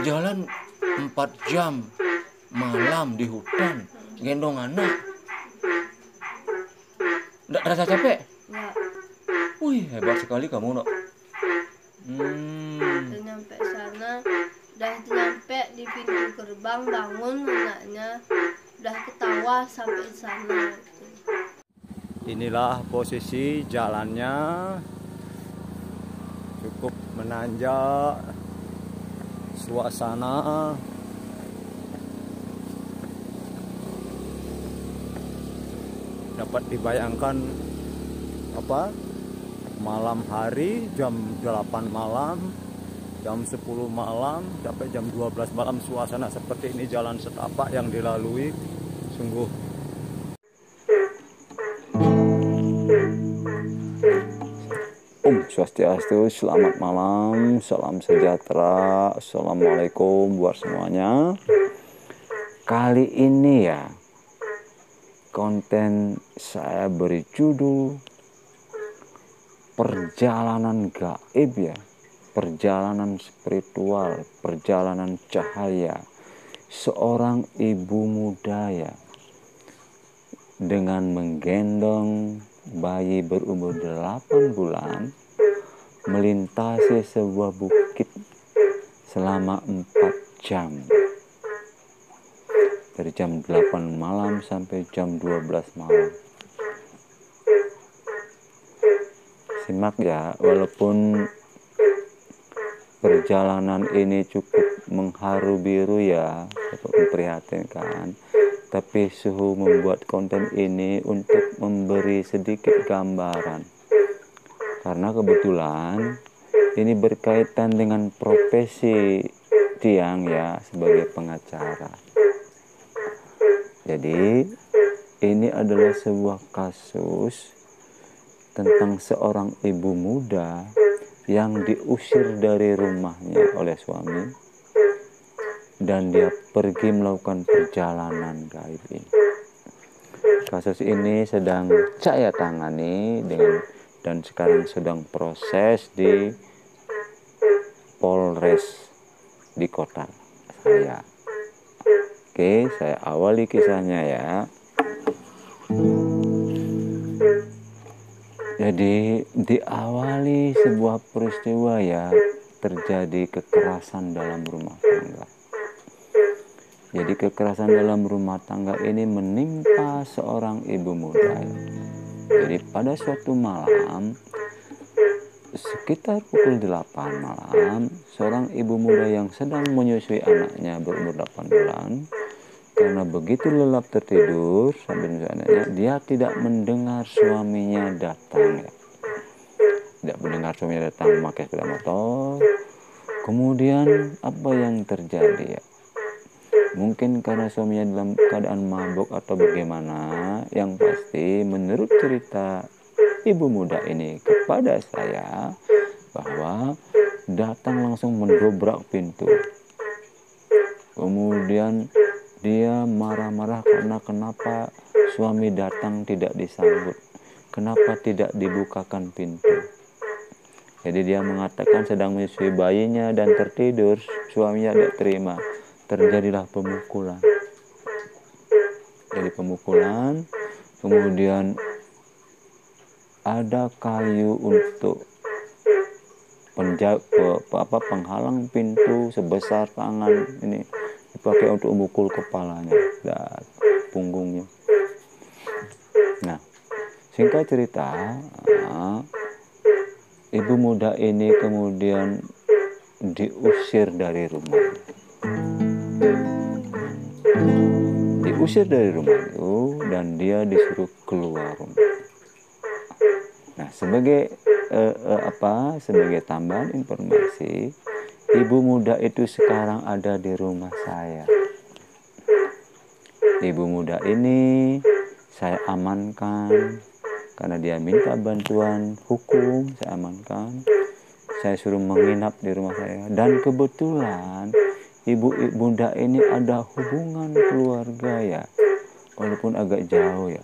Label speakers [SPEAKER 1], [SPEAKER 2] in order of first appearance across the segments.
[SPEAKER 1] Berjalan 4 jam malam di hutan, gendong anak. Nggak terasa capek?
[SPEAKER 2] Enggak.
[SPEAKER 1] Wih, hebat sekali kamu, Nok.
[SPEAKER 2] Udah nyampe sana, udah nyampe di pintu gerbang, bangun anaknya, udah ketawa sampai sana.
[SPEAKER 3] Inilah posisi jalannya, cukup menanjak, suasana dapat dibayangkan malam hari jam 8 malam, jam 10 malam sampai jam 12 malam suasana seperti ini, jalan setapak yang dilalui sungguh. Om Swastiastu, selamat malam, salam sejahtera, assalamualaikum buat semuanya. Kali ini ya konten saya beri judul perjalanan gaib ya, perjalanan spiritual, perjalanan cahaya seorang ibu muda ya, dengan menggendong bayi berumur 8 bulan melintasi sebuah bukit selama 4 jam, dari jam 8 malam sampai jam 12 malam. Simak ya, walaupun perjalanan ini cukup mengharu biru ya, cukup memprihatinkan, tapi suhu membuat konten ini untuk memberi sedikit gambaran. Karena kebetulan ini berkaitan dengan profesi Tiang ya, sebagai pengacara. Jadi ini adalah sebuah kasus tentang seorang ibu muda yang diusir dari rumahnya oleh suami dan dia pergi melakukan perjalanan gaib ini. Kasus ini sedang saya tangani dan sekarang sedang proses di Polres di kota saya. Oke, saya awali kisahnya ya. Jadi diawali sebuah peristiwa ya, terjadi kekerasan dalam rumah tangga. Jadi kekerasan dalam rumah tangga ini menimpa seorang ibu muda ya. Jadi pada suatu malam sekitar pukul 8 malam, seorang ibu muda yang sedang menyusui anaknya berumur 8 bulan, karena begitu lelap tertidur sambil menyusui anaknya, dia tidak mendengar suaminya datang ya. Tidak mendengar suaminya datang memakai sepeda motor. Kemudian apa yang terjadi ya? Mungkin karena suaminya dalam keadaan mabuk atau bagaimana, yang pasti menurut cerita ibu muda ini kepada saya bahwa datang langsung mendobrak pintu. Kemudian dia marah-marah karena kenapa suami datang tidak disambut, kenapa tidak dibukakan pintu. Jadi dia mengatakan sedang menyusui bayinya dan tertidur, suaminya tidak terima. Terjadilah pemukulan. Jadi pemukulan, kemudian ada kayu untuk penghalang pintu sebesar tangan, ini dipakai untuk memukul kepalanya dan punggungnya. Nah, singkat cerita, ibu muda ini kemudian diusir dari rumah. Diusir dari rumah itu dan dia disuruh keluar rumah. Nah, sebagai sebagai tambahan informasi, ibu muda itu sekarang ada di rumah saya. Ibu muda ini saya amankan karena dia minta bantuan hukum, saya amankan. Saya suruh menginap di rumah saya dan kebetulan ibu muda ini ada hubungan keluarga ya, walaupun agak jauh ya.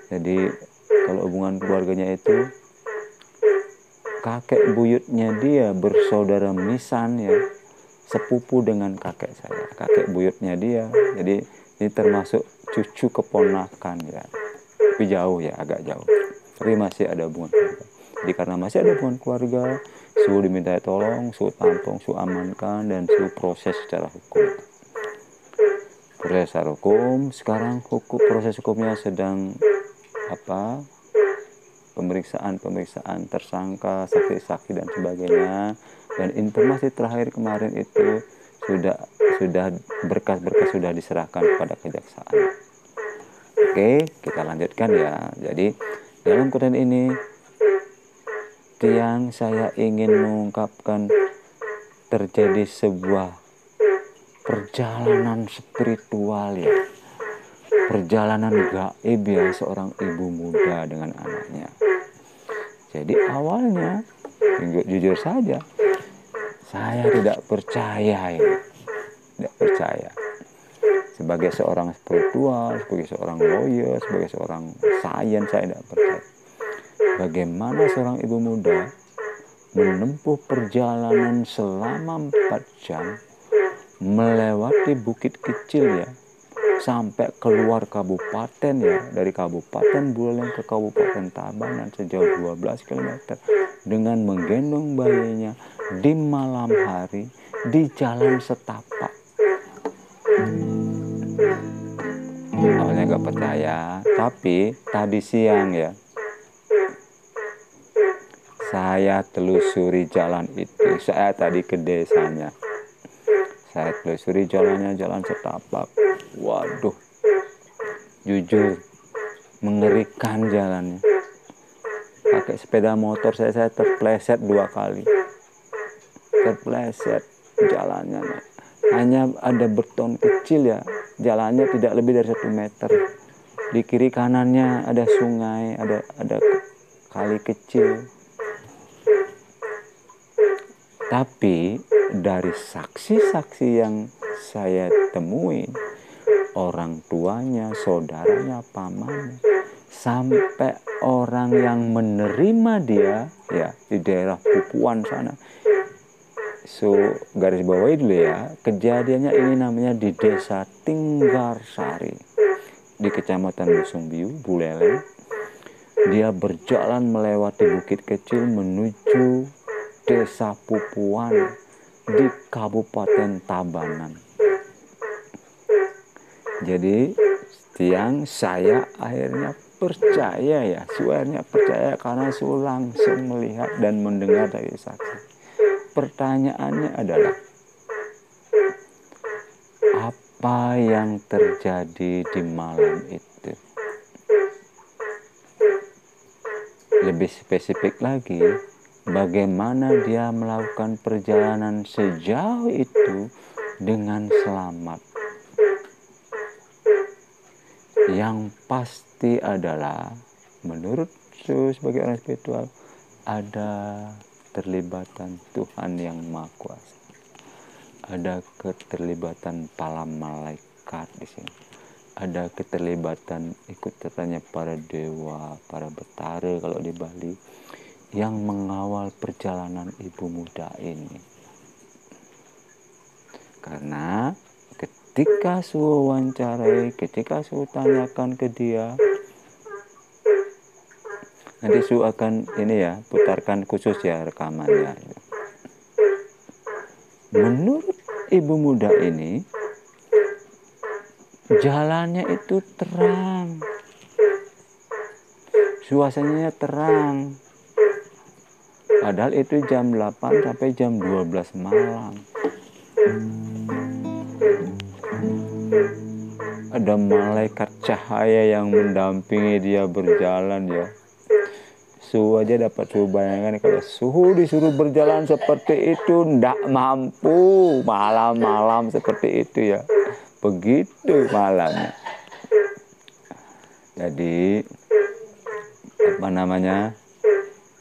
[SPEAKER 3] Jadi kalau hubungan keluarganya itu kakek buyutnya dia bersaudara misan ya, sepupu dengan kakek saya, kakek buyutnya dia. Jadi ini termasuk cucu keponakan ya, tapi jauh ya, agak jauh, tapi masih ada hubungan keluarga. Jadi karena masih ada hubungan keluarga, Su diminta tolong, Su tampung, Su amankan, dan Su proses secara hukum. Proses secara hukum, sekarang proses hukumnya sedang pemeriksaan tersangka, saksi-saksi dan sebagainya. Dan informasi terakhir kemarin itu sudah berkas-berkas sudah diserahkan kepada kejaksaan. Oke, kita lanjutkan ya. Jadi dalam konten ini yang saya ingin mengungkapkan terjadi sebuah perjalanan spiritual ya, perjalanan gaib ya, seorang ibu muda dengan anaknya. Jadi awalnya, jujur saja, saya tidak percaya ini, tidak percaya. Sebagai seorang spiritual, sebagai seorang lawyer, sebagai seorang sains, saya tidak percaya. Bagaimana seorang ibu muda menempuh perjalanan selama 4 jam, melewati bukit kecil ya, sampai keluar kabupaten ya, dari Kabupaten Buleleng ke Kabupaten Tabanan sejauh 12 km dengan menggendong bayinya di malam hari di jalan setapak. Awalnya gak percaya, tapi tadi siang ya, saya telusuri jalan itu. Saya tadi ke desanya, saya telusuri jalannya, jalan setapak. Waduh, jujur mengerikan jalannya. Pakai sepeda motor saya terpleset 2 kali. Terpleset jalannya. Hanya ada beton kecil ya. Jalannya tidak lebih dari 1 meter. Di kiri kanannya ada sungai, ada kali kecil. Tapi dari saksi-saksi yang saya temui, orang tuanya, saudaranya, pamannya, sampai orang yang menerima dia ya di daerah Pupuan sana. So, garis bawahi dulu ya, kejadiannya ini namanya di Desa Tinggarsari di Kecamatan Busungbiu, Buleleng. Dia berjalan melewati bukit kecil menuju Desa Pupuan di Kabupaten Tabanan. Jadi siang saya akhirnya percaya ya, suaranya percaya karena saya langsung melihat dan mendengar dari saksi. Pertanyaannya adalah, apa yang terjadi di malam itu? Lebih spesifik lagi, bagaimana dia melakukan perjalanan sejauh itu dengan selamat? Yang pasti adalah, menurut saya sebagai orang spiritual, ada keterlibatan Tuhan yang Maha Kuasa. Ada keterlibatan para malaikat di sini. Ada keterlibatan ikut sertanya para dewa, para betara kalau di Bali, yang mengawal perjalanan ibu muda ini. Karena ketika saya wawancarai, ketika saya tanyakan ke dia, nanti Su akan ini ya, putarkan khusus ya rekamannya. Menurut ibu muda ini, jalannya itu terang, suasananya terang. Padahal itu jam 8 sampai jam 12 malam. Ada malaikat cahaya yang mendampingi dia berjalan ya. Su aja dapat Su bayangkan, kalau suhu disuruh berjalan seperti itu ndak mampu malam-malam seperti itu ya. Begitu malamnya. Jadi apa namanya,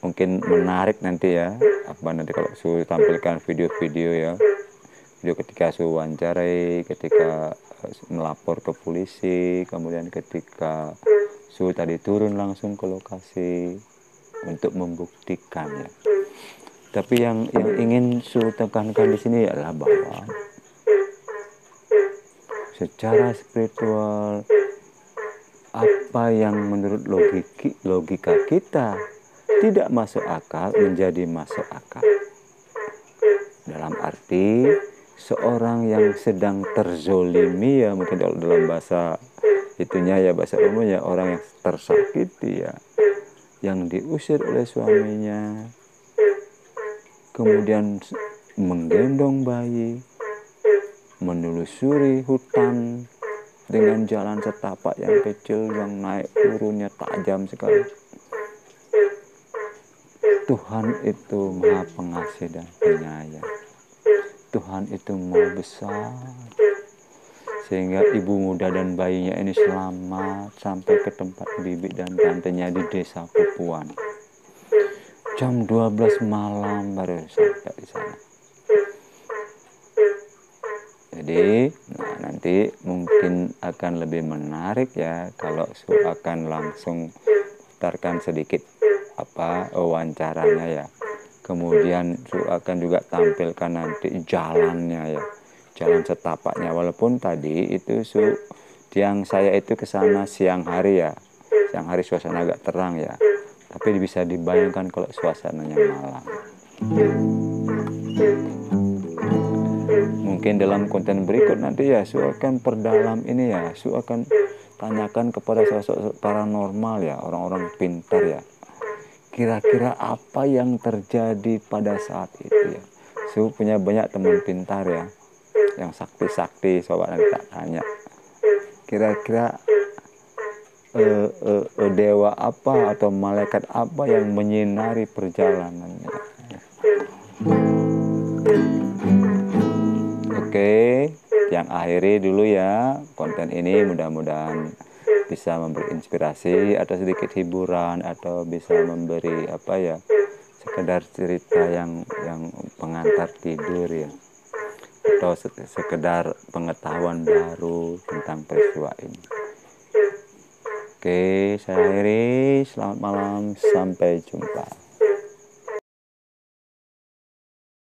[SPEAKER 3] mungkin menarik nanti ya, nanti kalau Su tampilkan video-video ya, video ketika Su wawancarai, ketika melapor ke polisi, kemudian ketika Su tadi turun langsung ke lokasi untuk membuktikan ya. Tapi yang ingin Su tekankan di sini adalah bahwa secara spiritual apa yang menurut logika kita tidak masuk akal menjadi masuk akal. Dalam arti seorang yang sedang terzolimi ya, mungkin dalam bahasa itunya ya, bahasa umumnya orang yang tersakiti ya, yang diusir oleh suaminya, kemudian menggendong bayi, menelusuri hutan dengan jalan setapak yang kecil yang naik turunnya tajam sekali. Tuhan itu Maha Pengasih dan Penyayang. Tuhan itu Maha Besar. Sehingga ibu muda dan bayinya ini selamat sampai ke tempat bibi dan tantenya di desa Pupuan. Jam 12 malam baru sampai di sana. Jadi, nanti mungkin akan lebih menarik ya kalau Su akan langsung putarkan sedikit wawancaranya ya. Kemudian Su akan juga tampilkan nanti jalannya ya, jalan setapaknya. Walaupun tadi itu yang saya itu ke sana siang hari ya, siang hari suasana agak terang ya, tapi bisa dibayangkan kalau suasananya malam. Mungkin dalam konten berikut nanti ya Su akan perdalam ini ya, Su akan tanyakan kepada sosok paranormal ya, orang-orang pintar ya, kira-kira apa yang terjadi pada saat itu ya. Su punya banyak teman pintar ya, yang sakti-sakti, sobat nanti tak tanya kira-kira dewa apa atau malaikat apa yang menyinari perjalanannya. Oke, yang akhiri dulu ya konten ini, mudah-mudahan bisa memberi inspirasi atau sedikit hiburan, atau bisa memberi sekedar cerita yang pengantar tidur ya, atau sekedar pengetahuan baru tentang peristiwa ini. Oke, saya akhiri. Selamat malam, sampai jumpa.